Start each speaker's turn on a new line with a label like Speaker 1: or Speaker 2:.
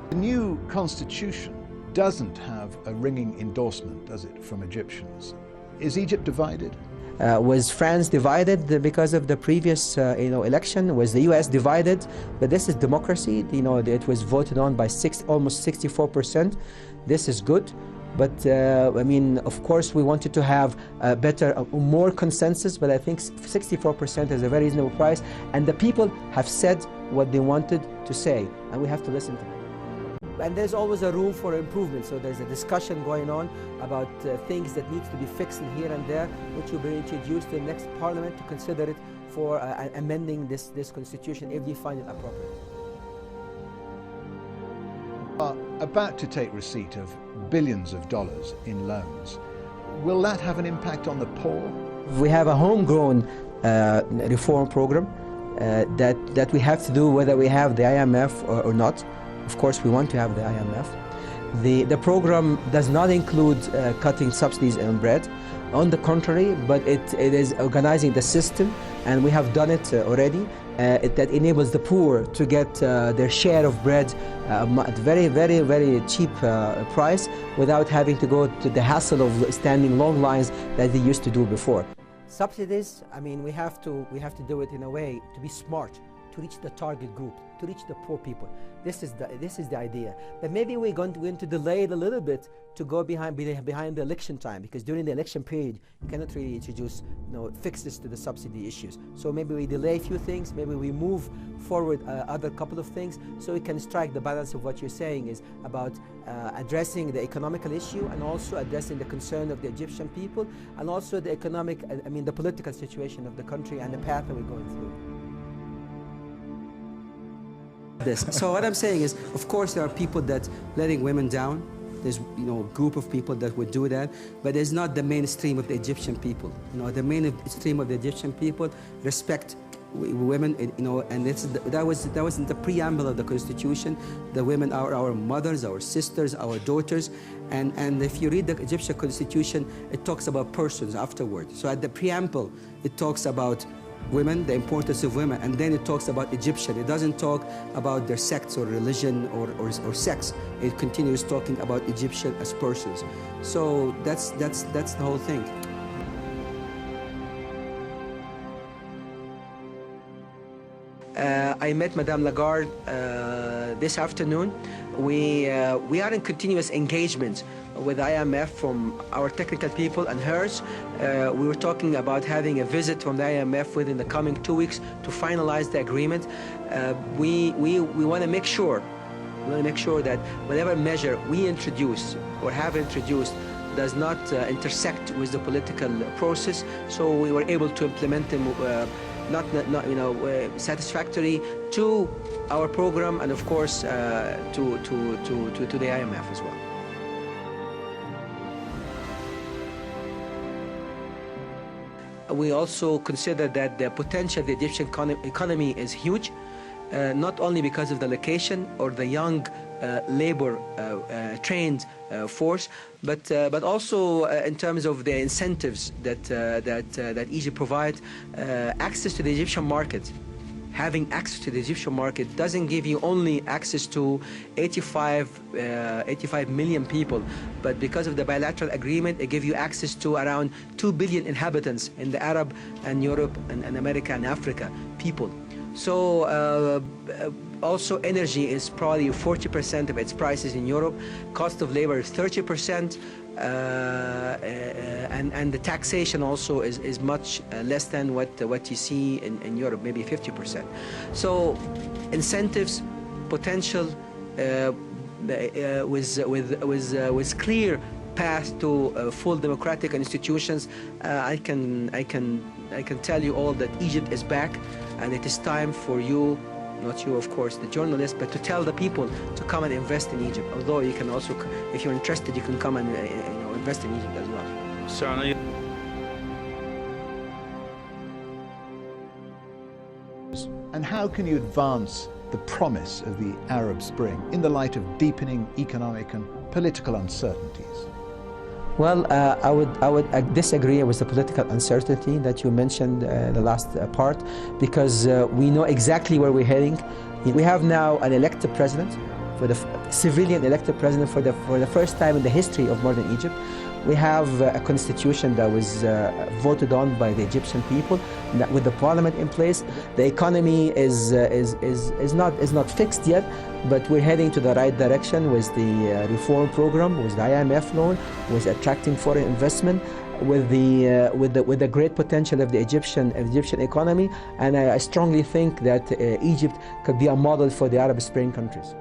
Speaker 1: The new constitution doesn't have a ringing endorsement, does it, from Egyptians? Is Egypt divided?
Speaker 2: Was France divided because of the previous election? Was the US divided? But this is democracy. It was voted on by almost 64%. This is good. But I mean, of course, we wanted to have more consensus, but I think 64% is a very reasonable price. And the people have said what they wanted to say, and we have to listen to them. And there's always a room for improvement, so there's a discussion going on about things that needs to be fixed in here and there, which will be introduced to the next parliament to consider it for amending this constitution if they find it appropriate.
Speaker 1: Are about to take receipt of billions of dollars in loans. Will that have an impact on the poor?
Speaker 2: We have a homegrown reform program that we have to do whether we have the IMF or not. Of course, we want to have the IMF. The program does not include cutting subsidies on bread. On the contrary, but it is organizing the system, and we have done it already. That enables the poor to get their share of bread at very, very, very cheap price without having to go to the hassle of standing long lines that they used to do before. Subsidies, I mean, we have to do it in a way to be smart, to reach the target group, to reach the poor people. This is the idea. But maybe we're going to delay it a little bit to go behind the election time, because during the election period you cannot really introduce fixes to the subsidy issues. So maybe we delay a few things, maybe we move forward other couple of things, so we can strike the balance of what you're saying is about addressing the economical issue and also addressing the concern of the Egyptian people, and also the the political situation of the country and the path that we're going through. So what I'm saying is, of course, there are people that letting women down. There's a group of people that would do that, but it's not the mainstream of the Egyptian people. The mainstream of the Egyptian people respect women. And that was in the preamble of the Constitution. The women are our mothers, our sisters, our daughters, and if you read the Egyptian Constitution, it talks about persons afterwards. So at the preamble, it talks about women, the importance of women, and then it talks about Egyptian. It doesn't talk about their sex or religion or sex. It continues talking about Egyptian as persons. So that's the whole thing. I met Madame Lagarde this afternoon. We are in continuous engagement with IMF from our technical people and hers. We were talking about having a visit from the IMF within the coming 2 weeks to finalize the agreement. We want to make sure that whatever measure we introduce or have introduced does not intersect with the political process. So we were able to implement them satisfactory to our program, and of course to the IMF as well. We also consider that the potential of the Egyptian economy is huge, not only because of the location or the young labor trained force, but also in terms of the incentives that Egypt provides. Access to the Egyptian market. Having access to the Egyptian market doesn't give you only access to 85 million people, but because of the bilateral agreement, it gives you access to around 2 billion inhabitants in the Arab and Europe and America and Africa people. So also energy is probably 40% of its prices in Europe. Cost of labor is 30%. And the taxation also is much less than what you see in Europe, maybe 50%. So incentives, potential, with clear path to full democratic institutions. I can tell you all that Egypt is back, and it is time for you. Not you, of course, the journalists, but to tell the people to come and invest in Egypt. Although you can also, if you're interested, you can come and invest in Egypt as well.
Speaker 3: Certainly.
Speaker 1: And how can you advance the promise of the Arab Spring in the light of deepening economic and political uncertainties?
Speaker 2: Well, I would disagree with the political uncertainty that you mentioned the last part, because we know exactly where we're heading. We have now an elected president for the civilian elected president for the first time in the history of modern Egypt. We have a constitution that was voted on by the Egyptian people, with the parliament in place. The economy is not fixed yet, but we're heading to the right direction with the reform program, with the IMF loan, with attracting foreign investment, with the great potential of the Egyptian economy, and I strongly think that Egypt could be a model for the Arab Spring countries.